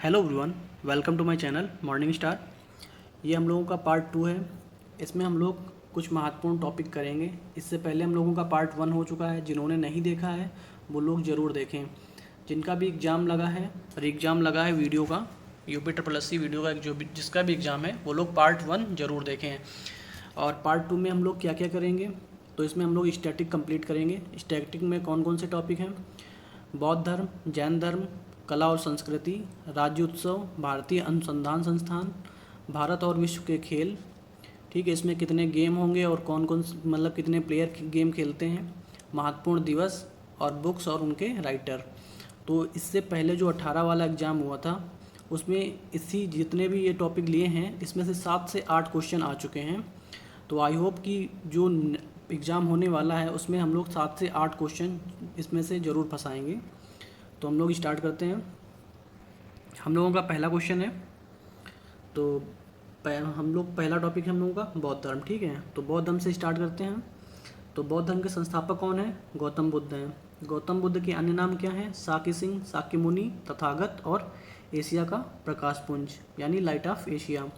Hello everyone, welcome to my channel Morning Star. ये हम लोगों का पार्ट 2 है। इसमें हम लोग कुछ महत्वपूर्ण टॉपिक करेंगे। इससे पहले हम लोगों का पार्ट 1 हो चुका है। जिन्होंने नहीं देखा है वो लोग ज़रूर देखें। जिनका भी एग्ज़ाम लगा है और एग्ज़ाम लगा है वीडियो का, UP triple S C video का जो भी जिसका भी एग्ज़ाम है वो लोग पार्ट 1 ज़रूर देखें। और पार्ट 2 में हम लोग क्या क्या करेंगे, तो इसमें हम लोग स्टैटिक कंप्लीट करेंगे। स्टैटिक में कौन कौन से टॉपिक हैं? बौद्ध धर्म, जैन धर्म, कला और संस्कृति, राज्य उत्सव, भारतीय अनुसंधान संस्थान, भारत और विश्व के खेल। ठीक है, इसमें कितने गेम होंगे और कौन कौन मतलब कितने प्लेयर गेम खेलते हैं, महत्वपूर्ण दिवस और बुक्स और उनके राइटर। तो इससे पहले जो 18 वाला एग्ज़ाम हुआ था उसमें इसी जितने भी ये टॉपिक लिए हैं इसमें से 7 से 8 क्वेश्चन आ चुके हैं। तो आई होप कि जो एग्ज़ाम होने वाला है उसमें हम लोग 7 से 8 क्वेश्चन इसमें से ज़रूर फंसाएंगे। तो हम लोग स्टार्ट करते हैं। हम लोगों का पहला क्वेश्चन है, तो हम लोग पहला टॉपिक है हम लोगों का बौद्ध धर्म। ठीक है, तो बौद्ध धर्म से स्टार्ट करते हैं। तो बौद्ध धर्म के संस्थापक कौन है? गौतम बुद्ध हैं। गौतम बुद्ध के अन्य नाम क्या हैं? साकी सिंह, साकी मुनि, तथागत और एशिया का प्रकाश पुंज यानी लाइट ऑफ एशिया।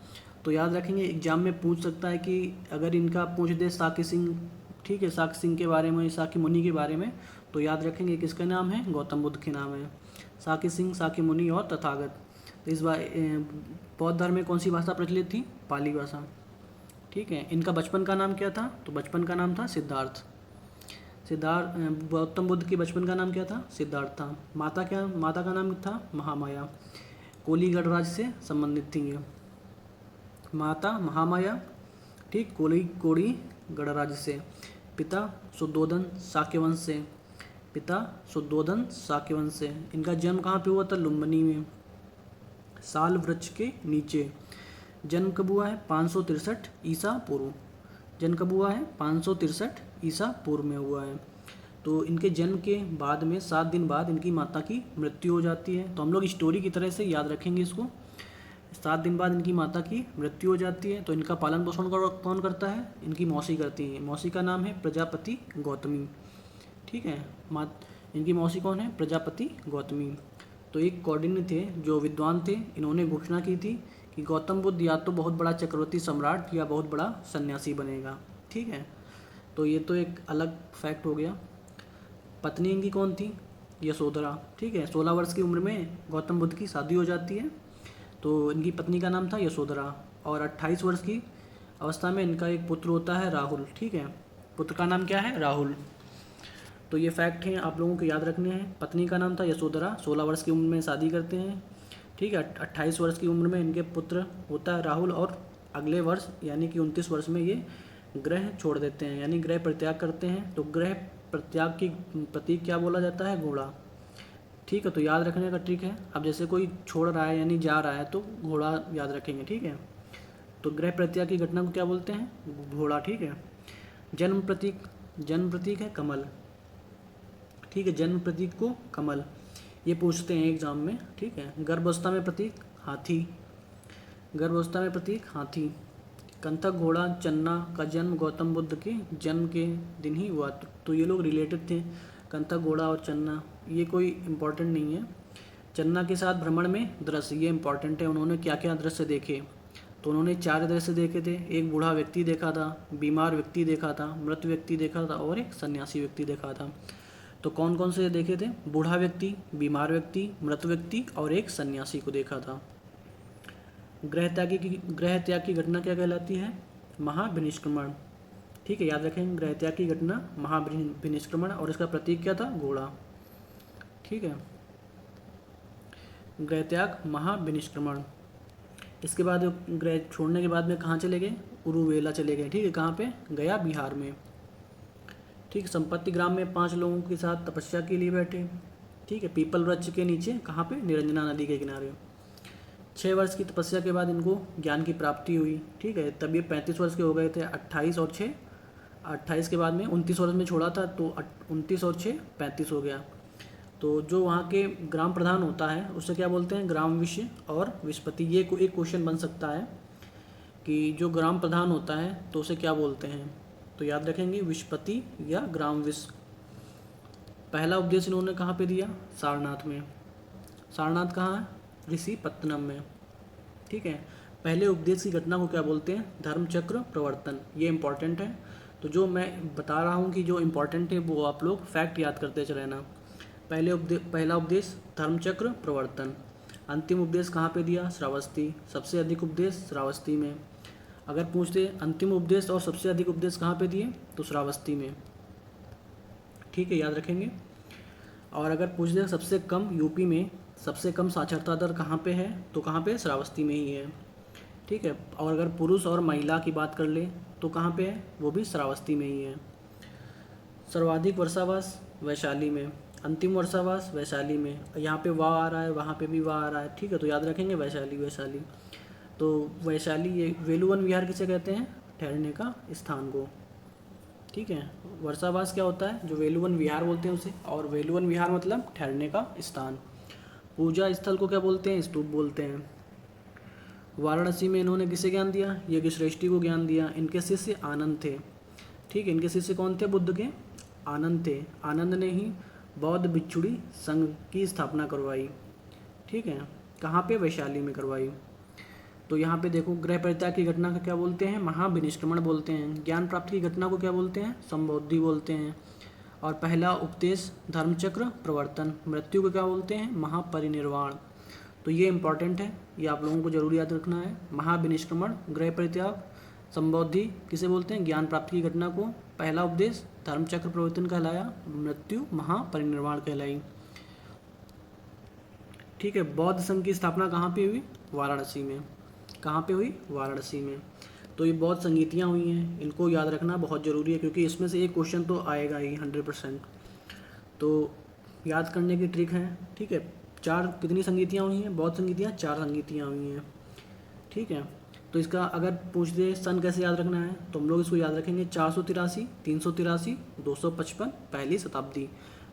तो याद रखेंगे, एग्जाम में पूछ सकता है कि अगर इनका पूछ दे साकी सिंह, ठीक है, साकी सिंह के बारे में, साकी मुनि के बारे में, तो याद रखेंगे किसका नाम है? गौतम बुद्ध के नाम है। साकी सिंह, साकी मुनि और तथागत। तो इस बार बौद्ध धर्म में कौन सी भाषा प्रचलित थी? पाली भाषा। ठीक है, इनका बचपन का नाम क्या था? तो बचपन का नाम था सिद्धार्थ। गौतम बुद्ध के बचपन का नाम क्या था? सिद्धार्थ था। माता का नाम था महामाया। कोली गणराज्य से संबंधित थी ये माता महामाया। ठीक, कोली गणराज्य से। पिता शुद्धोधन शाक्यवंश से। इनका जन्म कहाँ पे हुआ था? लुम्बिनी में, साल वृक्ष के नीचे। जन्म कब हुआ है? 563 ईसा पूर्व। जन्म कब हुआ है? 563 ईसा पूर्व में हुआ है। तो इनके जन्म के बाद में 7 दिन बाद इनकी माता की मृत्यु हो जाती है। तो हम लोग स्टोरी की तरह से याद रखेंगे इसको। 7 दिन बाद इनकी माता की मृत्यु हो जाती है। तो इनका पालन पोषण कौन करता है? इनकी मौसी करती है। मौसी का नाम है प्रजापति गौतमी। ठीक है, इनकी मौसी कौन है? प्रजापति गौतमी। तो एक कौंडिन्य थे जो विद्वान थे, इन्होंने घोषणा की थी कि गौतम बुद्ध या तो बहुत बड़ा चक्रवर्ती सम्राट या बहुत बड़ा सन्यासी बनेगा। ठीक है, तो ये तो एक अलग फैक्ट हो गया। पत्नी इनकी कौन थी? यशोधरा। ठीक है, 16 वर्ष की उम्र में गौतम बुद्ध की शादी हो जाती है। तो इनकी पत्नी का नाम था यशोधरा। और 28 वर्ष की अवस्था में इनका एक पुत्र होता है, राहुल। ठीक है, पुत्र का नाम क्या है? राहुल। तो ये फैक्ट हैं, आप लोगों को याद रखने हैं। पत्नी का नाम था यशोधरा, 16 वर्ष की उम्र में शादी करते हैं। ठीक है, 28 वर्ष की उम्र में इनके पुत्र होता है राहुल। और अगले वर्ष यानी कि 29 वर्ष में ये ग्रह छोड़ देते हैं, यानी ग्रह परित्याग करते हैं। तो ग्रह परित्याग की प्रतीक क्या बोला जाता है? घोड़ा। ठीक है, तो याद रखने का ट्रिक है, अब जैसे कोई छोड़ रहा है यानी जा रहा है तो घोड़ा याद रखेंगे। ठीक है, तो ग्रह परित्याग की घटना को क्या बोलते हैं? घोड़ा। ठीक है, जन्म प्रतीक है कमल। ठीक है, जन्म प्रतीक को कमल, ये पूछते हैं एग्जाम में। ठीक है, गर्भावस्था में प्रतीक हाथी। कंथक घोड़ा चन्ना का जन्म गौतम बुद्ध के जन्म के दिन ही हुआ। तो ये लोग रिलेटेड थे, कंथक घोड़ा और चन्ना। ये कोई इम्पोर्टेंट नहीं है। चन्ना के साथ भ्रमण में दृश्य, ये इम्पोर्टेंट है। उन्होंने क्या क्या दृश्य देखे? तो उन्होंने 4 दृश्य देखे थे। एक बूढ़ा व्यक्ति देखा था, बीमार व्यक्ति देखा था, मृत व्यक्ति देखा था और एक सन्यासी व्यक्ति देखा था। तो कौन कौन से देखे थे? बूढ़ा व्यक्ति, बीमार व्यक्ति, मृत व्यक्ति और एक सन्यासी को देखा था। ग्रह त्याग की घटना क्या कहलाती है? महाभिनिष्क्रमण। ठीक है, याद रखें, ग्रह त्याग की घटना महाभिनिष्क्रमण। और इसका प्रतीक क्या था? घोड़ा। ठीक है, ग्रह त्याग महाभिनिष्क्रमण। इसके बाद ग्रह छोड़ने के बाद में कहाँ चले गए? उरुवेला चले गए। ठीक है, कहाँ पे? गया, बिहार में। ठीक, संपत्ति ग्राम में 5 लोगों के साथ तपस्या के लिए बैठे। ठीक है, पीपल वृक्ष के नीचे, कहाँ पे? निरंजना नदी के किनारे। 6 वर्ष की तपस्या के बाद इनको ज्ञान की प्राप्ति हुई। ठीक है, तब ये 35 वर्ष के हो गए थे। 28 और 6, 28 के बाद में 29 वर्ष में छोड़ा था, तो 29 और 6 35 हो गया। तो जो वहाँ के ग्राम प्रधान होता है उसे क्या बोलते हैं? ग्राम विषय और विस्पति। ये एक क्वेश्चन बन सकता है कि जो ग्राम प्रधान होता है तो उसे क्या बोलते हैं? तो याद रखेंगे, विस्पति या ग्राम विष। पहला उपदेश इन्होंने कहाँ पे दिया? सारनाथ में। सारनाथ कहाँ है? ऋषि पत्तनम में। ठीक है, पहले उपदेश की घटना को क्या बोलते हैं? धर्मचक्र प्रवर्तन। ये इंपॉर्टेंट है, तो जो मैं बता रहा हूँ कि जो इम्पोर्टेंट है वो आप लोग फैक्ट याद करते चले रहना। पहला उपदेश धर्मचक्र प्रवर्तन। अंतिम उपदेश कहाँ पे दिया? श्रावस्ती। सबसे अधिक उपदेश श्रावस्ती में। अगर पूछते अंतिम उपदेश और सबसे अधिक उपदेश कहाँ पे दिए, तो श्रावस्ती में। ठीक है, याद रखेंगे। और अगर पूछ दें सबसे कम यूपी में सबसे कम साक्षरता दर कहाँ पे है, तो कहाँ पे? श्रावस्ती में ही है। ठीक है, और अगर पुरुष और महिला की बात कर ले तो कहाँ पे है? वो भी श्रावस्ती में ही है। सर्वाधिक वर्षावास वैशाली में, अंतिम वर्षावास वैशाली में। यहाँ पे वाह आ रहा है, वहाँ पे भी वाह आ रहा है। ठीक है, तो याद रखेंगे वैशाली वैशाली। तो वैशाली, ये वेलुवन विहार किसे कहते हैं? ठहरने का स्थान को। ठीक है, वर्षावास क्या होता है? जो वेलुवन विहार बोलते हैं उसे, और वेलुवन विहार मतलब ठहरने का स्थान। पूजा स्थल को क्या बोलते हैं? स्तूप बोलते हैं। वाराणसी में इन्होंने किसे ज्ञान दिया? यज्ञश्रेष्ठी को ज्ञान दिया। इनके शिष्य आनंद थे। ठीक है, इनके शिष्य कौन थे? बुद्ध के आनंद थे। आनंद ने ही बौद्ध भिक्षुणी संघ की स्थापना करवाई। ठीक है, कहाँ पे? वैशाली में करवाई। तो यहाँ पे देखो, गृह परित्याग की घटना का क्या बोलते हैं? महाविनिष्क्रमण बोलते हैं। ज्ञान प्राप्ति की घटना को क्या बोलते हैं? संबोधि बोलते हैं। और पहला उपदेश धर्मचक्र प्रवर्तन। मृत्यु को क्या बोलते हैं? महापरिनिर्वाण। तो ये इंपॉर्टेंट है, ये आप लोगों को जरूर याद रखना है। महाविनिष्क्रमण, गृह परित्याग, संबोधि किसे बोलते हैं? ज्ञान प्राप्ति की घटना को। पहला उपदेश धर्मचक्र प्रवर्तन कहलाया, मृत्यु महापरिनिर्वाण कहलाई। ठीक है, बौद्ध संघ की स्थापना कहाँ पे हुई? वाराणसी में। कहाँ पे हुई? वाराणसी में। तो ये बौद्ध संगीतियाँ हुई हैं, इनको याद रखना बहुत ज़रूरी है, क्योंकि इसमें से एक क्वेश्चन तो आएगा ही 100%। तो याद करने की ट्रिक है। ठीक है, चार कितनी संगीतियाँ हुई हैं? बौद्ध संगीतियाँ 4 संगीतियाँ हुई हैं। ठीक है, तो इसका अगर पूछ दे सन कैसे याद रखना है, तो हम लोग इसको याद रखेंगे 483, 383, 255 पहली शताब्दी।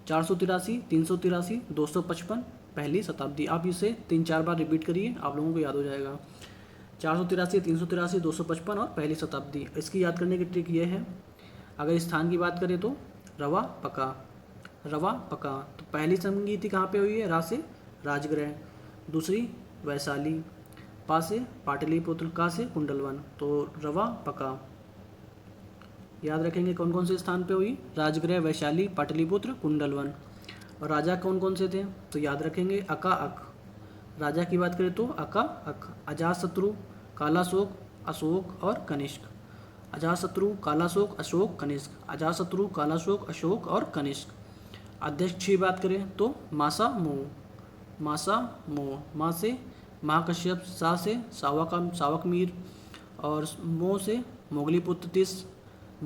483, 383, 255 पहली शताब्दी। आप इसे 3-4 बार रिपीट करिए, आप लोगों को याद हो जाएगा। 483, 383, 255 और पहली शताब्दी। इसकी याद करने की ट्रिक ये है, अगर स्थान की बात करें तो रवा पका। रवा पका, तो पहली संगीति कहाँ पे हुई है? रा से राजगृह। दूसरी वैशाली, पा से पाटलिपुत्र, का से कुंडलवन। तो रवा पका याद रखेंगे कौन कौन से स्थान पे हुई? राजगृह, वैशाली, पाटलिपुत्र, कुंडलवन। और राजा कौन कौन से थे? तो याद रखेंगे अका अक। राजा की बात करें तो अका अक, अजातशत्रु, कालाशोक, अशोक और कनिष्क। अजातशत्रु, कालाशोक, अशोक, कनिष्क। अजातशत्रु, कालाशोक, अशोक और कनिष्क। अध्यक्ष की बात करें तो मासा मोह। मासा मोह, माँ से महाकश्यप, सा से सावक मीर, और मोह से मोगलीपुत्र तिस,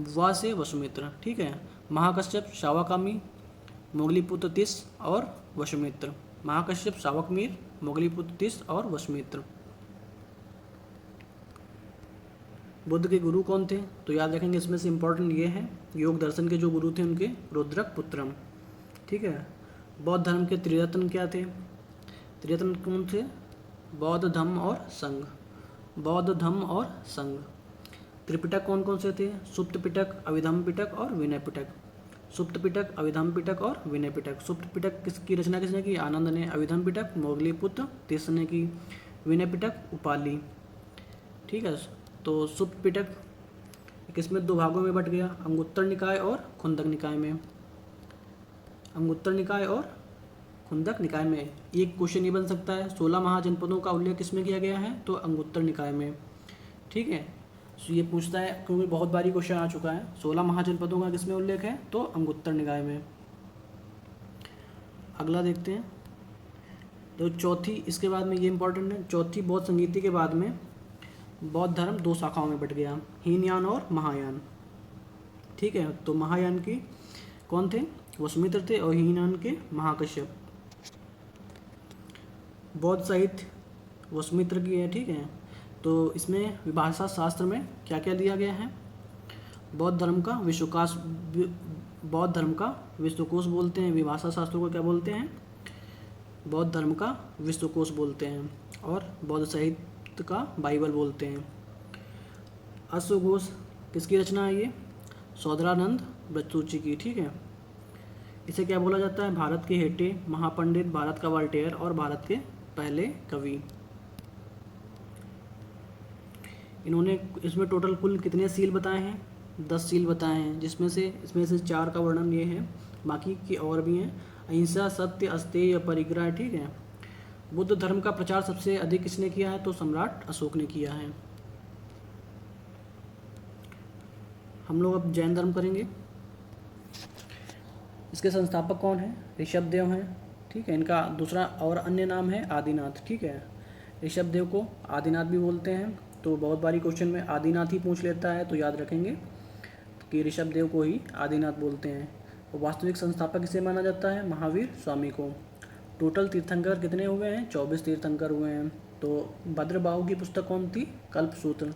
वा से वसुमित्र। ठीक है, महाकश्यप, शावकामी, मोगलीपुत्र तिस और वसुमित्र। महाकश्यप, शावक मीर, मोगलीपुत्र तिस और वसुमित्र। बुद्ध के गुरु कौन थे? तो याद रखेंगे इसमें से इम्पोर्टेंट ये है, योग दर्शन के जो गुरु थे उनके रुद्रक पुत्रम। ठीक है, बौद्ध धर्म के त्रिरत्न क्या थे? त्रिरत्न कौन थे? बौद्ध, धम्म और संघ। बौद्ध, धम्म और संघ। त्रिपिटक कौन कौन से थे? सुप्त पिटक, अभिधम्म पिटक और विनय पिटक। सुप्त पिटक, अभिधम्म पिटक और विनय पिटक। सुप्त पिटक किसकी रचना किसने की? आनंद ने। अभिधम्म पिटक मोगलीपुत्र तिस ने की। विनय पिटक उपाली। ठीक है, तो सुप्त पिटक किसमें 2 भागों में बट गया? अंगुत्तर निकाय और खुंदक निकाय में। अंगुत्तर निकाय और खुंदक निकाय में। एक क्वेश्चन ये बन सकता है, 16 महाजनपदों का उल्लेख किसमें किया गया है? तो अंगुत्तर निकाय में। ठीक है, तो ये पूछता है क्योंकि बहुत बारी क्वेश्चन आ चुका है, 16 महाजनपदों का किसमें उल्लेख है? तो अंगुत्तर निकाय में। अगला देखते हैं, तो चौथी, इसके बाद में ये इंपॉर्टेंट है, चौथी बौद्ध संगीति के बाद में बौद्ध धर्म 2 शाखाओं में बट गया, हीनयान और महायान। ठीक है, तो महायान की कौन थे? वसुमित्र थे, और हीनयान के महाकश्यप। बौद्ध साहित्य वसुमित्र की है। ठीक है, तो इसमें विभाषा शास्त्र में क्या क्या दिया गया है? बौद्ध धर्म का विश्वकोश बोलते हैं। विभाषा शास्त्र को क्या बोलते हैं? बौद्ध धर्म का विश्वकोश बोलते हैं। और बौद्ध साहित्य का बाइबल बोलते हैं। अश्वघोष किसकी रचना है? ये सौदरानंद ब्रजसूची की। ठीक है, इसे क्या बोला जाता है? भारत के हेटे, महापंडित, भारत का वाल्टेयर और भारत के पहले कवि। इन्होंने इसमें टोटल कुल कितने सील बताए हैं? 10 सील बताए हैं, जिसमें से इसमें से 4 का वर्णन ये है, बाकी के और भी हैं। अहिंसा, सत्य, अस्तेय, परिग्रह। ठीक है। बुद्ध धर्म का प्रचार सबसे अधिक किसने किया है? तो सम्राट अशोक ने किया है। हम लोग अब जैन धर्म करेंगे। इसके संस्थापक कौन है? ऋषभदेव हैं। ठीक है। इनका दूसरा और अन्य नाम है आदिनाथ। ठीक है। ऋषभदेव को आदिनाथ भी बोलते हैं। तो बहुत बारी क्वेश्चन में आदिनाथ ही पूछ लेता है, तो याद रखेंगे कि ऋषभदेव को ही आदिनाथ बोलते हैं। और वास्तविक संस्थापक किसे माना जाता है? महावीर स्वामी को। टोटल तीर्थंकर कितने हुए हैं? 24 तीर्थंकर हुए हैं। तो भद्रबाहु की पुस्तक कौन थी? कल्पसूत्र।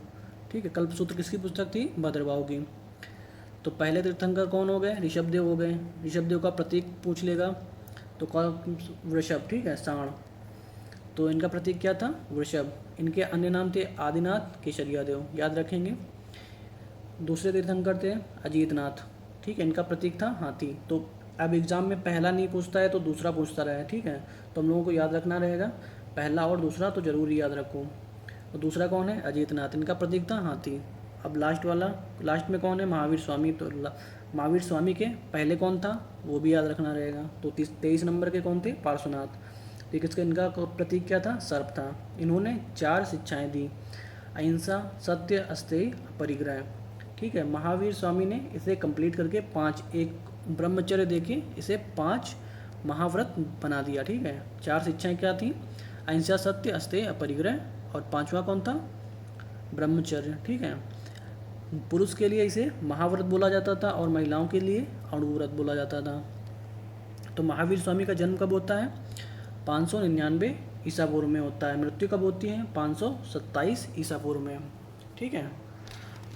ठीक है। कल्पसूत्र किसकी पुस्तक थी? भद्रबाहु की। तो पहले तीर्थंकर कौन हो गए? ऋषभदेव हो गए। ऋषभदेव का प्रतीक पूछ लेगा तो वृषभ। ठीक है। साण। तो इनका प्रतीक क्या था? वृषभ। इनके अन्य नाम थे आदिनाथ, केशरियादेव। याद रखेंगे। दूसरे तीर्थंकर थे अजीतनाथ। ठीक है। इनका प्रतीक था हाथी। तो अब एग्जाम में पहला नहीं पूछता है तो दूसरा पूछता रहा है। ठीक है। तो हम लोगों को याद रखना रहेगा, पहला और दूसरा तो जरूर याद रखो। और दूसरा कौन है? अजीतनाथ। इनका प्रतीक था हाथी। अब लास्ट में कौन है? महावीर स्वामी। तो महावीर स्वामी के पहले कौन था वो भी याद रखना रहेगा। तो 23 नंबर के कौन थे? पार्श्वनाथ। तो किसका इनका प्रतीक क्या था? सर्प था। इन्होंने 4 शिक्षाएं दी, अहिंसा, सत्य, अस्तेय, परिग्रह। ठीक है। महावीर स्वामी ने इसे कंप्लीट करके 5 एक ब्रह्मचर्य देके इसे 5 महाव्रत बना दिया। ठीक है। 4 शिक्षाएं क्या थी? अहिंसा, सत्य, अस्तेय, अपरिग्रह। और 5वां कौन था? ब्रह्मचर्य। ठीक है। पुरुष के लिए इसे महाव्रत बोला जाता था और महिलाओं के लिए अणुव्रत बोला जाता था। तो महावीर स्वामी का जन्म कब होता है? 599 ईसा पूर्व में होता है। मृत्यु कब होती है? 527 ईसा पूर्व में। ठीक है।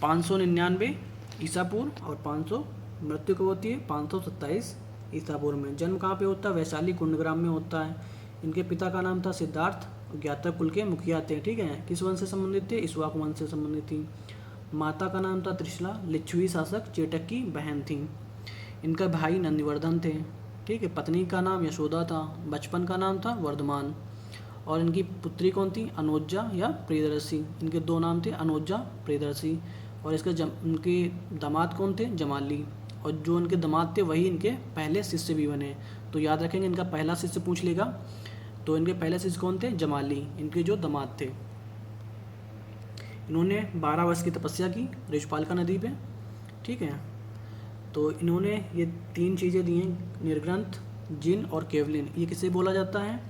599 ईसा पूर्व और 500 मृत्यु कब होती है? 527 ईसा पूर्व में। जन्म कहाँ पे होता है? वैशाली कुंडग्राम में होता है। इनके पिता का नाम था सिद्धार्थ, ज्ञातक कुल के मुखिया थे। ठीक है। किस वंश से संबंधित थे? इक्ष्वाकु वंश से संबंधित थी। माता का नाम था त्रिशला, लिच्छवी शासक चेटक की बहन थी। इनका भाई नंदिवर्धन थे। ठीक है। पत्नी का नाम यशोदा था। बचपन का नाम था वर्धमान। और इनकी पुत्री कौन थी? अनोजा या प्रियदर्शी। इनके 2 नाम थे, अनोजा, प्रियदर्शी। और इनके दामाद कौन थे? जमाली। और जो इनके दामाद थे वही इनके पहले शिष्य भी बने। तो याद रखेंगे, इनका पहला शिष्य पूछ लेगा। तो इनके पहले शिष्य कौन थे? जमाली, इनके जो दामाद थे। इन्होंने 12 वर्ष की तपस्या की ऋषपालिका नदी पे। ठीक है। तो इन्होंने ये 3 चीज़ें दी हैं, निर्ग्रंथ, जिन और केवलिन। ये किसे बोला जाता है?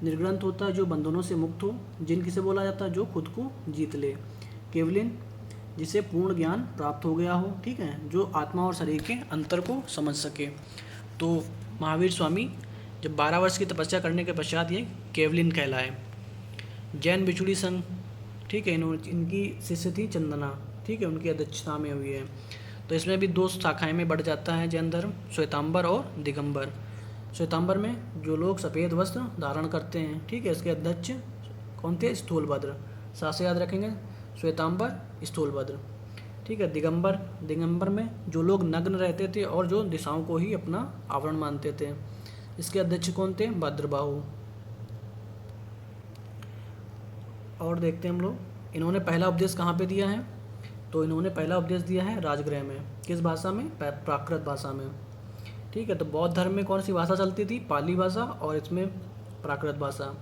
निर्ग्रंथ होता है जो बंधनों से मुक्त हो। जिन किसे बोला जाता है? जो खुद को जीत ले। केवलिन जिसे पूर्ण ज्ञान प्राप्त हो गया हो। ठीक है। जो आत्मा और शरीर के अंतर को समझ सके। तो महावीर स्वामी जब 12 वर्ष की तपस्या करने के पश्चात ये केवलिन कहलाए। जैन बिछुड़ी संघ। ठीक है। इनकी शिष्य थी चंदना। ठीक है। उनकी अध्यक्षता में हुई है। तो इसमें भी 2 शाखाएं में बढ़ जाता है जैन धर्म, श्वेतांबर और दिगंबर। श्वेतांबर में जो लोग सफ़ेद वस्त्र धारण करते हैं। ठीक है। इसके अध्यक्ष कौन थे? स्थूलभद्र। साथ से याद रखेंगे, श्वेतांबर, स्थूलभद्र। ठीक है। दिगंबर में जो लोग नग्न रहते थे और जो दिशाओं को ही अपना आवरण मानते थे। इसके अध्यक्ष कौन थे? भद्रबाहु। और देखते हैं हम लोग, इन्होंने पहला उपदेश कहाँ पे दिया है? तो इन्होंने पहला उपदेश दिया है राजगृह में। किस भाषा में? प्राकृत भाषा में। ठीक है। तो बौद्ध धर्म में कौन सी भाषा चलती थी? पाली भाषा, और इसमें प्राकृत भाषा।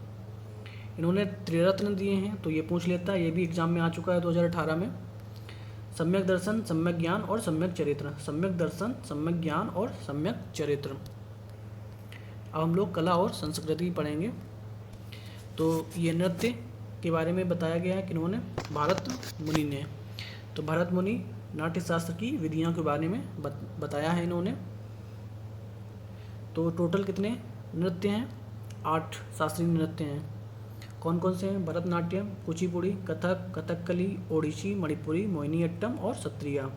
इन्होंने त्रिरत्न दिए हैं, तो ये पूछ लेता है, ये भी एग्जाम में आ चुका है 2018 में। सम्यक दर्शन, सम्यक ज्ञान और सम्यक चरित्र। सम्यक दर्शन, सम्यक ज्ञान और सम्यक चरित्र। अब हम लोग कला और संस्कृति पढ़ेंगे। तो ये नृत्य के बारे में बताया गया है कि इन्होंने भरत मुनि ने। तो भरत मुनि नाट्यशास्त्र की विधियों के बारे में बताया है इन्होंने। तो टोटल कितने नृत्य हैं? 8 शास्त्रीय नृत्य हैं। कौन कौन से हैं? भरतनाट्यम, कुचिपुड़ी, कथक, कथकली, ओडिसी, मणिपुरी, मोहिनीअट्टम और सत्रिया।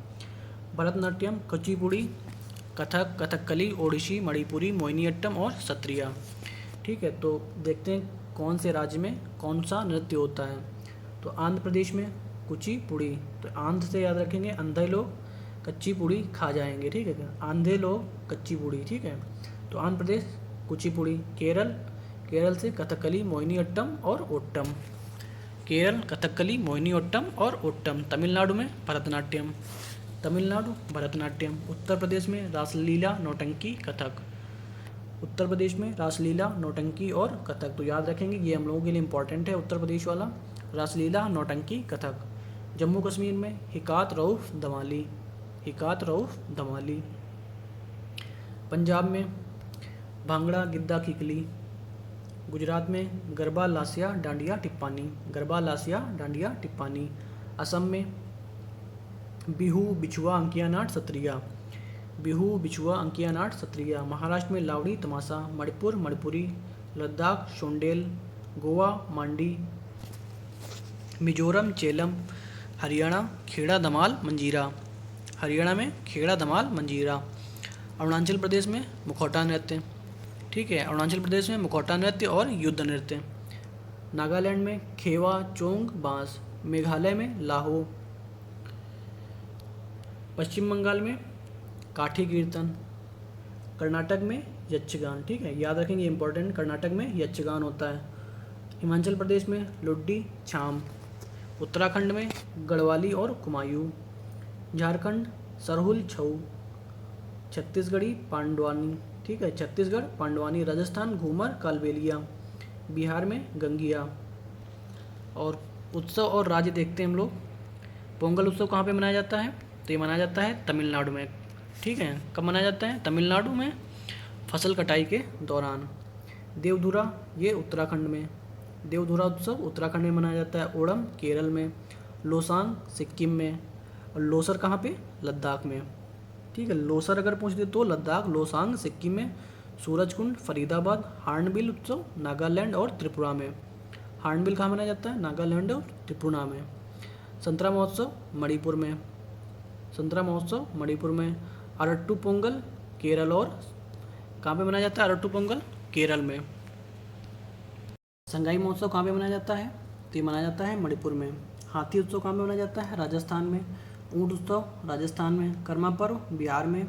भरतनाट्यम, कुचिपुड़ी, कथक, कथकली, ओडिसी, मणिपुरी, मोहिनीअट्टम और सत्रिया। ठीक है। तो देखते हैं कौन से राज्य में कौन सा नृत्य होता है। तो आंध्र प्रदेश में कुचिपुड़ी। तो आंध्र से याद रखेंगे, अंधे लोग कच्ची पूड़ी खा जाएंगे। ठीक है। अंधे लोग कच्ची पूड़ी। ठीक है। तो आंध्र प्रदेश कुचिपुड़ी। केरल से कथकली, मोहिनीअट्टम और ओट्टम। केरल कथकली, मोहिनीअट्टम और ओट्टम। तमिलनाडु में भरतनाट्यम। तमिलनाडु भरतनाट्यम। उत्तर प्रदेश में रासलीला, नौटंकी, कथक। उत्तर प्रदेश में रासलीला, नौटंकी और कथक। तो याद रखेंगे, ये हम लोगों के लिए इंपॉर्टेंट है उत्तर प्रदेश वाला, रासलीला, नौटंकी, कथक। जम्मू कश्मीर में हिकात रऊफ दमाली। हिकात रऊफ दमाली। पंजाब में भांगड़ा, गिद्दा, किकली। गुजरात में गरबा, लासिया, डांडिया, टिप्पानी। गरबा, लासिया, डांडिया, टिप्पानी। असम में बिहू, बिछुआ, अंकिया नाट, सत्रिया। बिहू, बिछुआ, अंकिया नाट, सत्रिया। महाराष्ट्र में लावड़ी, तमाशा। मणिपुर मणिपुरी। लद्दाख शोंडेल। गोवा मांडी। मिजोरम चेलम। हरियाणा खेड़ा, धमाल, मंजीरा। हरियाणा में खेड़ा, धमाल, मंजीरा। अरुणाचल प्रदेश में मुखौटा नृत्य। ठीक है, अरुणाचल प्रदेश में मुखौटा नृत्य और युद्ध नृत्य। नागालैंड में खेवा, चोंग, बांस। मेघालय में लाहो। पश्चिम बंगाल में काठी कीर्तन। कर्नाटक में यक्षगान। ठीक है, याद रखेंगे, इंपॉर्टेंट, कर्नाटक में यक्षगान होता है। हिमाचल प्रदेश में लुड्डी, छाम। उत्तराखंड में गढ़वाली और कुमायूं। झारखंड सरहुल, छऊ। छत्तीसगढ़ी पांडवानी। ठीक है, छत्तीसगढ़ पांडवानी। राजस्थान घूमर, कालबेलिया। बिहार में गंगिया। और उत्सव और राज्य देखते हैं हम लोग। पोंगल उत्सव कहाँ पे मनाया जाता है? तो ये मनाया जाता है तमिलनाडु में। ठीक है, कब मनाया जाता है? तमिलनाडु में, फसल कटाई के दौरान। देवधुरा ये उत्तराखंड में। देवधुरा उत्सव उत्तराखंड में मनाया जाता है। ओणम केरल में। लोसांग सिक्किम में। और लोसर कहाँ पे? लद्दाख में। ठीक है, लोसर अगर पूछ दे तो लद्दाख, लोसांग सिक्किम में। सूरजकुंड फरीदाबाद। हार्नबिल उत्सव नागालैंड और त्रिपुरा में। हार्नबिल कहाँ मनाया जाता है? नागालैंड और त्रिपुरा में। संतरा महोत्सव मणिपुर में। संतरा महोत्सव मणिपुर में। अरट्टू पोंगल केरल और कहाँ पे मनाया जाता है? अरट्टू पोंगल केरल में। संगाई महोत्सव कहाँ पे मनाया जाता है? तो ये मनाया जाता है मणिपुर में। हाथी उत्सव कहाँ पे मनाया जाता है? राजस्थान में। ऊँट उत्सव राजस्थान में। कर्मा पर्व बिहार में।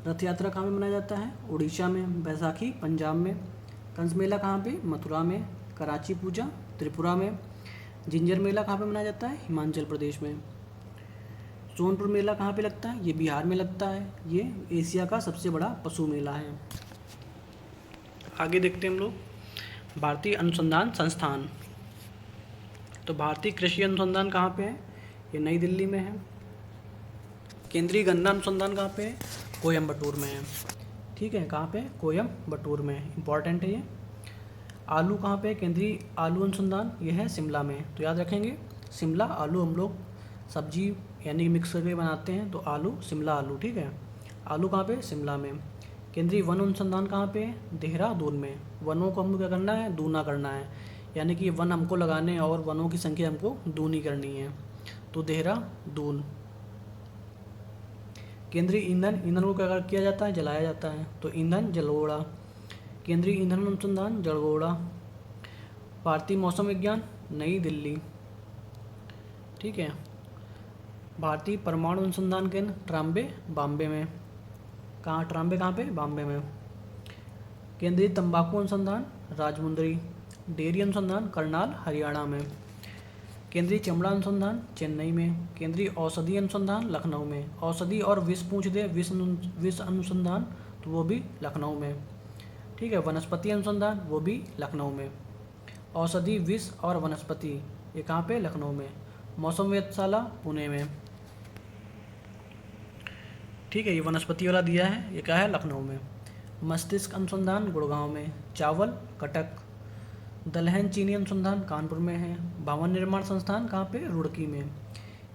रथ यात्रा कहाँ पे मनाया जाता है? उड़ीसा में। बैसाखी पंजाब में। कंस मेला कहाँ पे? मथुरा में। कराची पूजा त्रिपुरा में। जिंजर मेला कहाँ पे मनाया जाता है? हिमाचल प्रदेश में। सोनपुर मेला कहाँ पे लगता है? ये बिहार में लगता है। ये एशिया का सबसे बड़ा पशु मेला है। आगे देखते हैं हम लोग। भारतीय अनुसंधान संस्थान। तो भारतीय कृषि अनुसंधान कहाँ पे है? ये नई दिल्ली में है। केंद्रीय गन्ना अनुसंधान कहाँ पे है? कोयम्बटूर में है। ठीक है, कहाँ पे? कोयम्बटूर में। इंपॉर्टेंट है ये। आलू कहाँ पे? केंद्रीय आलू अनुसंधान ये है शिमला में। तो याद रखेंगे, शिमला आलू हम लोग सब्जी यानी मिक्स करके बनाते हैं, तो आलू शिमला आलू। ठीक है, आलू कहाँ पे? शिमला में। केंद्रीय वन अनुसंधान कहाँ पे? देहरादून में। वनों को हमको क्या करना है? दूना करना है, यानी कि वन हमको लगाने हैं और वनों की संख्या हमको दूनी करनी है, तो देहरादून। केंद्रीय ईंधन, ईंधन को क्या किया जाता है? जलाया जाता है, तो ईंधन जलगोड़ा। केंद्रीय ईंधन अनुसंधान जलगोड़ा। भारतीय मौसम विज्ञान नई दिल्ली। ठीक है, भारतीय परमाणु अनुसंधान केंद्र ट्राम्बे बॉम्बे में। कहाँ? ट्राम्बे कहाँ पे? बॉम्बे में। केंद्रीय तंबाकू अनुसंधान राजमुंदरी। डेयरी अनुसंधान करनाल हरियाणा में। केंद्रीय चमड़ा अनुसंधान चेन्नई में। केंद्रीय औषधि अनुसंधान लखनऊ में। औषधि और विष पूछ दे, विष अनुसंधान, तो वो भी लखनऊ में। ठीक है, वनस्पति अनुसंधान वो भी लखनऊ में। औषधि, विष और वनस्पति ये कहाँ पे? लखनऊ में। मौसम वेधशाला पुणे में। ठीक है, ये वनस्पति वाला दिया है, ये क्या है? लखनऊ में। मस्तिष्क अनुसंधान गुड़गांव में। चावल कटक। दलहन चीनी अनुसंधान कानपुर में है। भवन निर्माण संस्थान कहाँ पे? रुड़की में।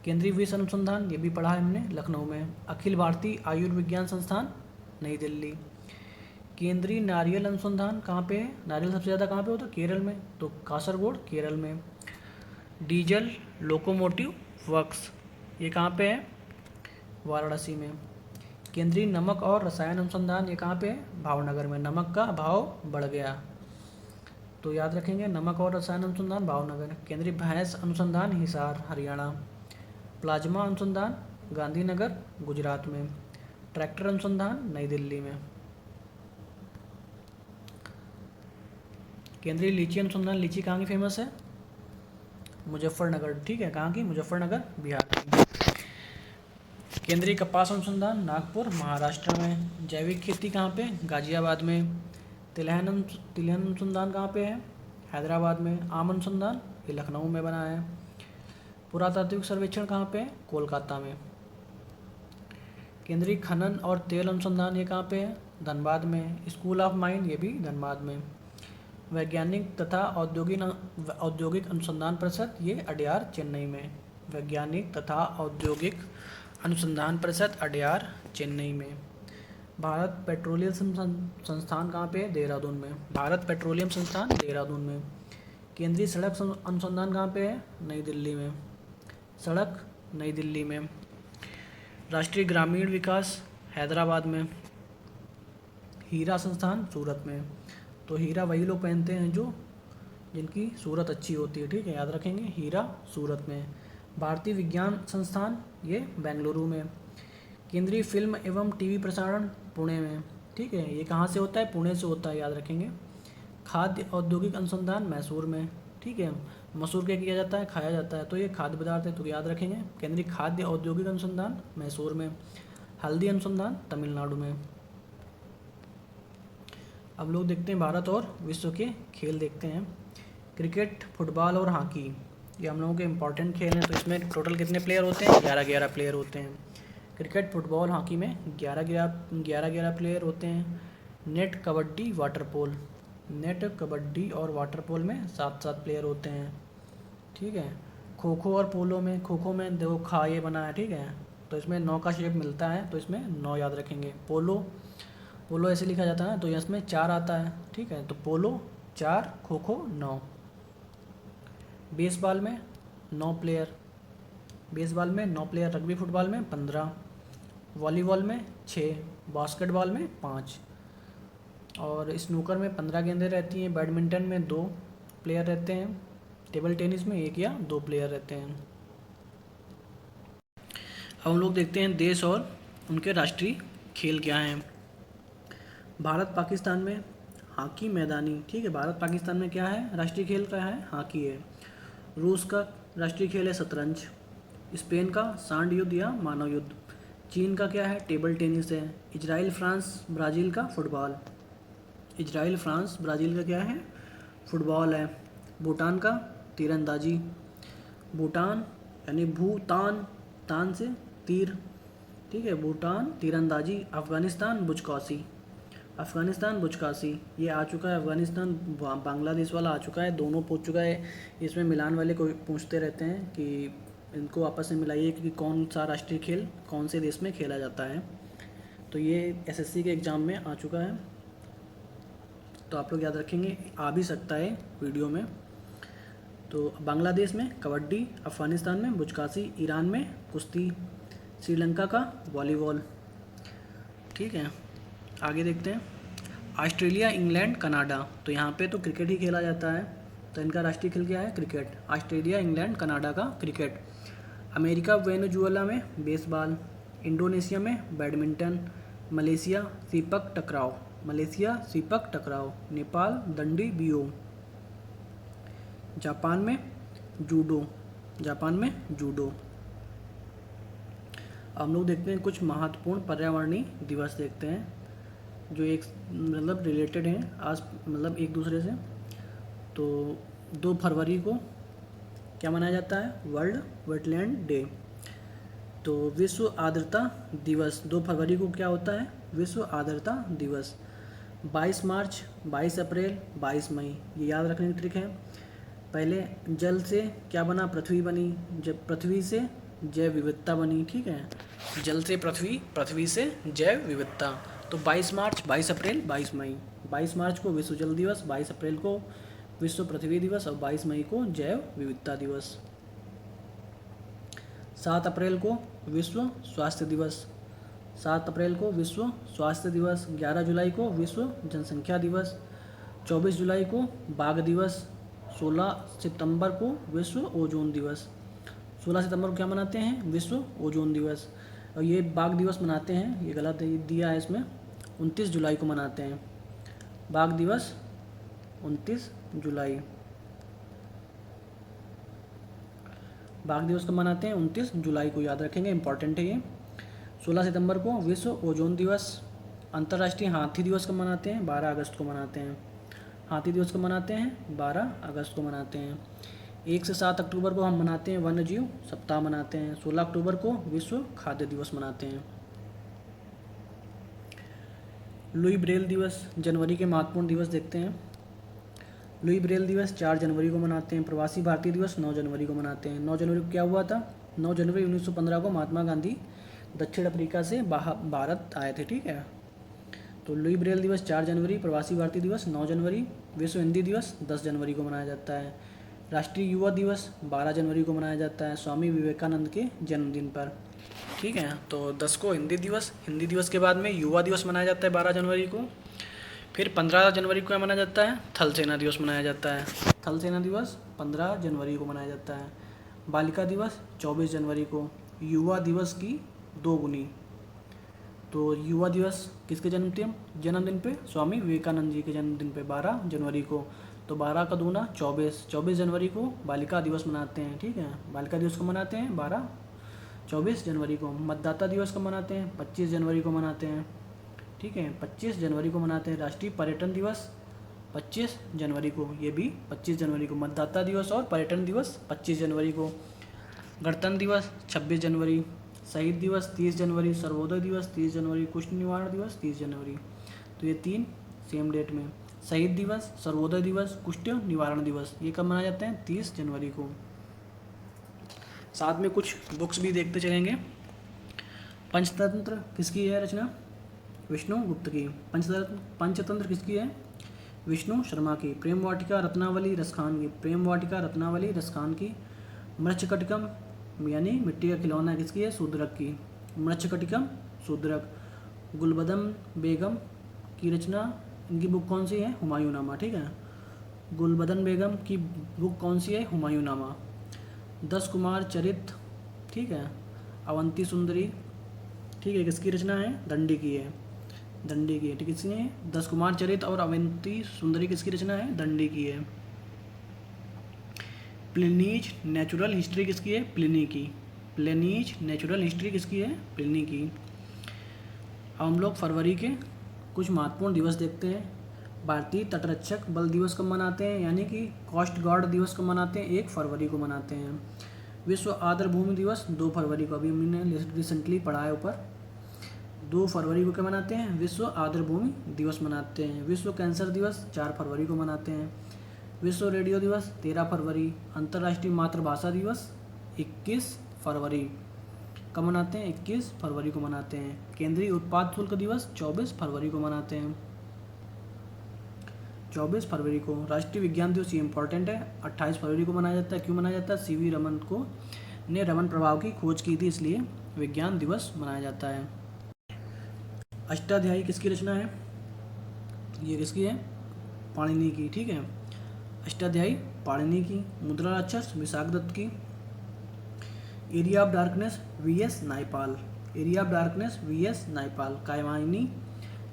केंद्रीय विष अनुसंधान ये भी पढ़ा है हमने, लखनऊ में। अखिल भारतीय आयुर्विज्ञान संस्थान नई दिल्ली। केंद्रीय नारियल अनुसंधान कहाँ पे है? नारियल सबसे ज़्यादा कहाँ पे होता है? केरल में, तो कासरगोड केरल में। डीजल लोकोमोटिव वर्क्स ये कहाँ पे है? वाराणसी में। केंद्रीय नमक और रसायन अनुसंधान ये कहाँ पे है? भावनगर में। नमक का भाव बढ़ गया, तो याद रखेंगे नमक और रसायन अनुसंधान भावनगर। केंद्रीय भैंस अनुसंधान हिसार हरियाणा। प्लाज्मा अनुसंधान गांधीनगर गुजरात में। ट्रैक्टर अनुसंधान नई दिल्ली में। केंद्रीय लीची अनुसंधान, लीची कहाँ की फेमस है? मुजफ्फरनगर, ठीक है, कहाँ की? मुजफ्फरनगर, बिहार की। केंद्रीय कपास अनुसंधान, नागपुर, महाराष्ट्र में। जैविक खेती कहाँ पे? गाजियाबाद में। तिलहन अनुसंधान कहाँ पे है? हैदराबाद में। आम अनुसंधान, ये लखनऊ में बना है। पुरातात्विक सर्वेक्षण कहाँ पे है? कोलकाता में। केंद्रीय खनन और तेल अनुसंधान, ये कहाँ पे है? धनबाद में। स्कूल ऑफ माइन, ये भी धनबाद में। वैज्ञानिक तथा औद्योगिक अनुसंधान परिषद, ये अड्यार, चेन्नई में। वैज्ञानिक तथा औद्योगिक अनुसंधान परिषद, अड्यार, चेन्नई में। भारत पेट्रोलियम संस्थान कहाँ पे है? देहरादून में। भारत पेट्रोलियम संस्थान, देहरादून में। केंद्रीय सड़क अनुसंधान कहाँ पे है? नई दिल्ली में। सड़क, नई दिल्ली में। राष्ट्रीय ग्रामीण विकास, हैदराबाद में। हीरा संस्थान, सूरत में। तो हीरा वही लोग पहनते हैं जो जिनकी सूरत अच्छी होती है, ठीक है, याद रखेंगे। हीरा सूरत में। भारतीय विज्ञान संस्थान, ये बेंगलुरु में। केंद्रीय फिल्म एवं टीवी प्रसारण, पुणे में, ठीक है। ये कहाँ से होता है? पुणे से होता है, याद रखेंगे। खाद्य औद्योगिक अनुसंधान, मैसूर में, ठीक है। मसूर क्या किया जाता है? खाया जाता है, तो ये खाद्य पदार्थ है, तो याद रखेंगे। केंद्रीय खाद्य औद्योगिक अनुसंधान, मैसूर में। हल्दी अनुसंधान, तमिलनाडु में। अब लोग देखते हैं भारत और विश्व के खेल देखते हैं। क्रिकेट, फुटबॉल और हॉकी, ये हम लोगों के इम्पॉर्टेंट खेल हैं। तो इसमें टोटल कितने प्लेयर होते हैं? 11 प्लेयर होते हैं। क्रिकेट, फुटबॉल, हॉकी में 11 प्लेयर होते हैं। नेट, कबड्डी, वाटर पोल, नेट, कबड्डी और वाटर पोल में 7 प्लेयर होते हैं, ठीक है। खो खो और पोलो में, खो खो में देखो खा ये बना है, ठीक है, तो इसमें 9 का शेप मिलता है, तो इसमें 9 याद रखेंगे। पोलो ऐसे लिखा जाता है, तो इसमें 4 आता है, ठीक है, तो पोलो 4, खो खो 9। बेसबॉल में 9 प्लेयर, रग्बी फुटबॉल में 15, वॉलीबॉल में 6, बास्केटबॉल में 5 और स्नूकर में 15 गेंदें रहती हैं। बैडमिंटन में 2 प्लेयर रहते हैं। टेबल टेनिस में 1 या 2 प्लेयर रहते हैं। अब हम लोग देखते हैं देश और उनके राष्ट्रीय खेल क्या हैं। भारत पाकिस्तान में हॉकी मैदानी, ठीक है, भारत पाकिस्तान में क्या है? राष्ट्रीय खेल क्या है? हॉकी है। रूस का राष्ट्रीय खेल है शतरंज। स्पेन का सांड युद्ध या मानव युद्ध। चीन का क्या है? टेबल टेनिस है। इजराइल, फ्रांस, ब्राज़ील का फुटबॉल। इजराइल, फ्रांस, ब्राज़ील का क्या है? फुटबॉल है। भूटान का तीरंदाजी। भूटान यानी भूतान, तान से तीर, ठीक है, भूटान तीरंदाजी। अफ़गानिस्तान बुचकासी, ये आ चुका है। अफ़गानिस्तान बांग्लादेश वाला आ चुका है, दोनों पूछ चुका है। इसमें मिलान वाले को पूछते रहते हैं कि इनको आपस में मिलाइए कि कौन सा राष्ट्रीय खेल कौन से देश में खेला जाता है। तो ये एसएससी के एग्ज़ाम में आ चुका है, तो आप लोग याद रखेंगे, आ भी सकता है वीडियो में। तो बांग्लादेश में कबड्डी, अफ़गानिस्तान में बुचकासी, ईरान में कुश्ती, श्रीलंका का वॉलीबॉल, ठीक है। आगे देखते हैं। ऑस्ट्रेलिया, इंग्लैंड, कनाडा, तो यहाँ पे तो क्रिकेट ही खेला जाता है, तो इनका राष्ट्रीय खेल क्या है? क्रिकेट। ऑस्ट्रेलिया, इंग्लैंड, कनाडा का क्रिकेट। अमेरिका, वेनेजुएला में बेसबॉल। इंडोनेशिया में बैडमिंटन। मलेशिया, सीपक टकराव। नेपाल, दंडी बियो। जापान में जूडो। हम लोग देखते हैं कुछ महत्वपूर्ण पर्यावरणीय दिवस देखते हैं जो एक मतलब रिलेटेड हैं आज मतलब एक दूसरे से। तो 2 फरवरी को क्या मनाया जाता है? World wetland day. तो विश्व आर्द्रता दिवस 2 फरवरी को क्या होता है? विश्व आर्द्रता दिवस। 22 मार्च, 22 अप्रैल, 22 मई, ये याद रखने की ट्रिक है। पहले जल से क्या बना? पृथ्वी बनी। जब पृथ्वी से जैव विविधता बनी, ठीक है, जल से पृथ्वी, पृथ्वी से जैव विविधता। तो 22 मार्च, 22 अप्रैल, 22 मई। 22 मार्च को विश्व जल दिवस, 22 अप्रैल को विश्व पृथ्वी दिवस और 22 मई को जैव विविधता दिवस। 7 अप्रैल को विश्व स्वास्थ्य दिवस। 7 अप्रैल को विश्व स्वास्थ्य दिवस। 11 जुलाई को विश्व जनसंख्या दिवस। 24 जुलाई को बाघ दिवस। 16 सितंबर को विश्व ओजोन दिवस। 16 सितंबर को क्या मनाते हैं? विश्व ओजोन दिवस। और ये बाघ दिवस मनाते हैं, ये गलत दिया है इसमें, 29 जुलाई को मनाते हैं। बाघ दिवस 29 जुलाई। बाघ दिवस कब मनाते हैं? 29 जुलाई को, याद रखेंगे, इंपॉर्टेंट है ये। 16 सितंबर को विश्व ओजोन दिवस। अंतर्राष्ट्रीय हाथी दिवस कब मनाते हैं? 12 अगस्त को मनाते हैं। हाथी दिवस कब मनाते हैं? 12 अगस्त को मनाते हैं। 1 से 7 अक्टूबर को हम मनाते हैं वन्य जीव सप्ताह मनाते हैं। 16 अक्टूबर को विश्व खाद्य दिवस मनाते हैं। लुई ब्रेल दिवस, जनवरी के महत्वपूर्ण दिवस देखते हैं। लुई ब्रेल दिवस 4 जनवरी को मनाते हैं। प्रवासी भारतीय दिवस 9 जनवरी को मनाते हैं। 9 जनवरी को क्या हुआ था? 9 जनवरी 1915 को महात्मा गांधी दक्षिण अफ्रीका से भारत आए थे, ठीक है। तो लुई ब्रेल दिवस 4 जनवरी, प्रवासी भारतीय दिवस 9 जनवरी, विश्व हिंदी दिवस 10 जनवरी को मनाया जाता है। राष्ट्रीय युवा दिवस 12 जनवरी को मनाया जाता है, स्वामी विवेकानंद के जन्मदिन पर, ठीक है। तो 10 को हिंदी दिवस के बाद में युवा दिवस मनाया जाता है 12 जनवरी को। फिर 15 जनवरी को क्या मनाया जाता है? थल सेना दिवस मनाया जाता है। थल सेना दिवस 15 जनवरी को मनाया जाता है। बालिका दिवस 24 जनवरी को, युवा दिवस की 2 गुनी। तो युवा दिवस किसके जन्मदिन पे? स्वामी विवेकानंद जी के जन्मदिन पे 12 जनवरी को। तो 12 का दूना 24 जनवरी को बालिका दिवस मनाते हैं, ठीक है। बालिका दिवस को मनाते हैं 24 जनवरी को। मतदाता दिवस को मनाते हैं 25 जनवरी को मनाते हैं, ठीक है। 25 जनवरी को मनाते हैं। राष्ट्रीय पर्यटन दिवस 25 जनवरी को, ये भी 25 जनवरी को। मतदाता दिवस और पर्यटन दिवस 25 जनवरी को। गणतंत्र दिवस 26 जनवरी। शहीद दिवस 30 जनवरी। सर्वोदय दिवस 30 जनवरी। कुष्ठ निवारण दिवस 30 जनवरी। तो ये 3 सेम डेट में। शहीद दिवस, सर्वोदय दिवस, कुष्ठ निवारण दिवस, ये कब मनाए जाते हैं? 30 जनवरी को। साथ में कुछ बुक्स भी देखते चलेंगे। पंचतंत्र किसकी है रचना? विष्णु गुप्त की। पंचतंत्र किसकी है? विष्णु शर्मा की। प्रेम वाटिका रत्नावली रसखान की। प्रेम वाटिका रत्नावली रसखान की। मृच्छकटिकम यानी मिट्टी का खिलौना किसकी है? शूद्रक की। मृच्छकटिकम शूद्रक। गुलबदन बेगम की रचना, इनकी बुक कौन सी है? हुमायूंनामा, ठीक है। गुलबदन बेगम की बुक कौन सी है? हुमायूंनामा। 10 कुमार चरित, ठीक है। अवंती सुंदरी, ठीक है, किसकी रचना है? दंडी की है। दंडी की है, ठीक, किसकी है? 10 कुमार चरित और अवंती सुंदरी किसकी रचना है? दंडी की है। प्लिनीज नेचुरल हिस्ट्री किसकी है? प्लिनी की। प्लिनीज नेचुरल हिस्ट्री किसकी है? प्लिनी की। अब हम लोग फरवरी के कुछ महत्वपूर्ण दिवस देखते हैं। भारतीय तटरक्षक बल दिवस कब मनाते हैं? यानी कि कोस्ट गार्ड दिवस कब मनाते हैं? 1 फरवरी को मनाते हैं। विश्व आर्द्र भूमि दिवस 2 फरवरी को, अभी हमने रिसेंटली पढ़ा है ऊपर। 2 फरवरी को क्या मनाते हैं? विश्व आर्द्र भूमि दिवस मनाते हैं। विश्व कैंसर दिवस 4 फरवरी को मनाते हैं। विश्व रेडियो दिवस 13 फरवरी। अंतर्राष्ट्रीय मातृभाषा दिवस 21 फरवरी कब मनाते हैं? 21 फरवरी को मनाते हैं। केंद्रीय उत्पाद शुल्क दिवस 24 फरवरी को मनाते हैं। 24 फरवरी को। राष्ट्रीय विज्ञान दिवस, ये इंपॉर्टेंट है, 28 फरवरी को मनाया जाता है। क्यों मनाया जाता है? सीवी रमन ने रमन प्रभाव की खोज की थी, इसलिए विज्ञान दिवस मनाया जाता है। अष्टाध्यायी किसकी रचना है? ये किसकी है? पाणिनि की, ठीक है। अष्टाध्यायी पाणिनि की। मुद्रा राक्षस विशाख दत्त की। Area of darkness V S Naipaul. Area of darkness V S Naipaul. Kamayani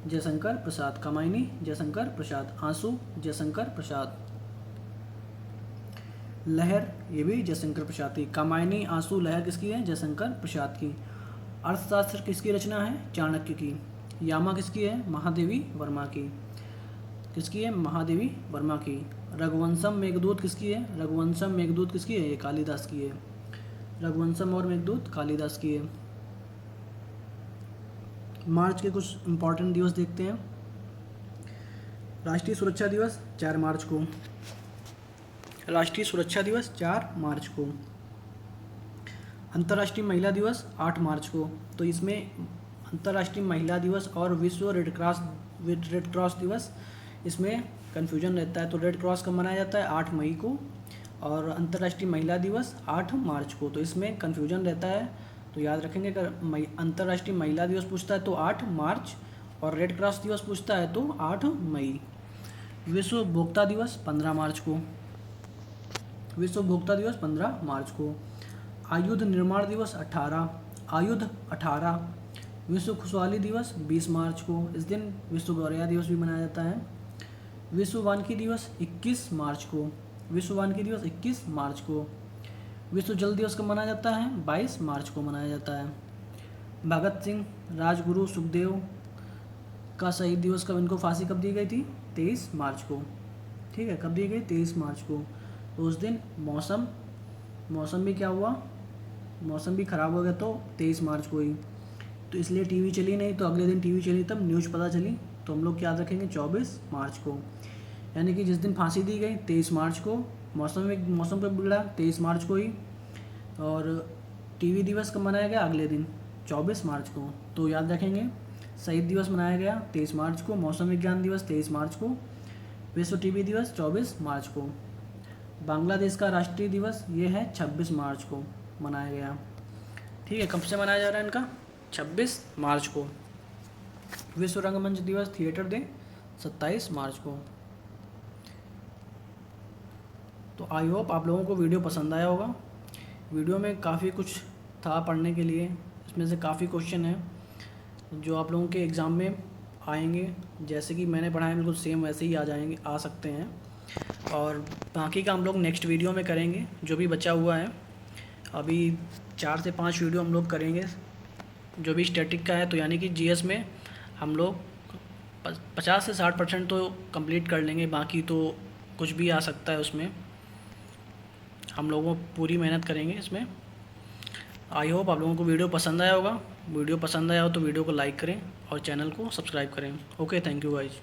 Jaishankar Prasad. Kamayani Jaishankar Prasad. Aansu Jaishankar प्रसाद। लहर, ये भी जयशंकर प्रसाद की। कामायनी आंसू लहर किसकी है? जयशंकर प्रसाद की। अर्थशास्त्र किसकी रचना है? चाणक्य की। यामा किसकी है? महादेवी वर्मा की। किसकी है? महादेवी वर्मा की। रघुवंशम मेघदूत किसकी है? रघुवंशम मेघदूत किसकी है? ये कालिदास की है। रघुवंशम और मेघदूत कालिदास की है। मार्च के कुछ इंपॉर्टेंट दिवस देखते हैं। राष्ट्रीय सुरक्षा दिवस 4 मार्च को। राष्ट्रीय सुरक्षा दिवस 4 मार्च को। अंतर्राष्ट्रीय महिला दिवस 8 मार्च को। तो इसमें अंतर्राष्ट्रीय महिला दिवस और विश्व रेड क्रॉस दिवस, इसमें कन्फ्यूजन रहता है। तो रेड क्रॉस कब मनाया जाता है? 8 मई को, और अंतर्राष्ट्रीय महिला दिवस 8 मार्च को। तो इसमें कन्फ्यूजन रहता है, तो याद रखेंगे। अगर अंतर्राष्ट्रीय महिला दिवस पूछता है तो 8 मार्च, और रेड क्रॉस दिवस पूछता है तो 8 मई। विश्व उपभोक्ता दिवस 15 मार्च को। विश्व उपभोक्ता दिवस 15 मार्च को। आयुध निर्माण दिवस 18। विश्व खुशहाली दिवस 20 मार्च को। इस दिन विश्व गौरैया दिवस भी मनाया जाता है। विश्व वानिकी दिवस 21 मार्च को। विश्व वानिकी दिवस 21 मार्च को। विश्व जल दिवस कब मनाया जाता है? 22 मार्च को मनाया जाता है। भगत सिंह, राजगुरु, सुखदेव का शहीद दिवस कब, इनको फांसी कब दी गई थी? 23 मार्च को। ठीक है, कब दी गई? 23 मार्च को। तो उस दिन मौसम भी क्या हुआ? मौसम भी ख़राब हो गया, तो 23 मार्च को ही। तो इसलिए टीवी चली नहीं, तो अगले दिन टीवी चली तब न्यूज़ पता चली, तो हम लोग याद रखेंगे 24 मार्च को। यानी कि जिस दिन फांसी दी गई 23 मार्च को, मौसम पे बिगड़ा 23 मार्च को ही, और टीवी दिवस कब मनाया गया? अगले दिन 24 मार्च को। तो याद रखेंगे, शहीद दिवस मनाया गया 23 मार्च को, मौसम विज्ञान दिवस 23 मार्च को, विश्व टीबी दिवस 24 मार्च को। बांग्लादेश का राष्ट्रीय दिवस ये है 26 मार्च को मनाया गया। ठीक है, कब से मनाया जा रहा है इनका? 26 मार्च को। विश्व रंगमंच दिवस, थिएटर डे 27 मार्च को। तो आई होप आप लोगों को वीडियो पसंद आया होगा। वीडियो में काफ़ी कुछ था पढ़ने के लिए, इसमें से काफ़ी क्वेश्चन हैं जो आप लोगों के एग्ज़ाम में आएंगे, जैसे कि मैंने पढ़ा है बिल्कुल सेम वैसे ही आ सकते हैं। और बाकी का हम लोग नेक्स्ट वीडियो में करेंगे, जो भी बचा हुआ है। अभी 4 से 5 वीडियो हम लोग करेंगे जो भी स्टैटिक का है, तो यानी कि जीएस में हम लोग 50 से 60% तो कंप्लीट कर लेंगे, बाकी तो कुछ भी आ सकता है उसमें। हम लोगों पूरी मेहनत करेंगे इसमें। आई होप आप लोगों को वीडियो पसंद आया होगा। वीडियो पसंद आया हो तो वीडियो को लाइक करें और चैनल को सब्सक्राइब करें। Okay, thank you guys.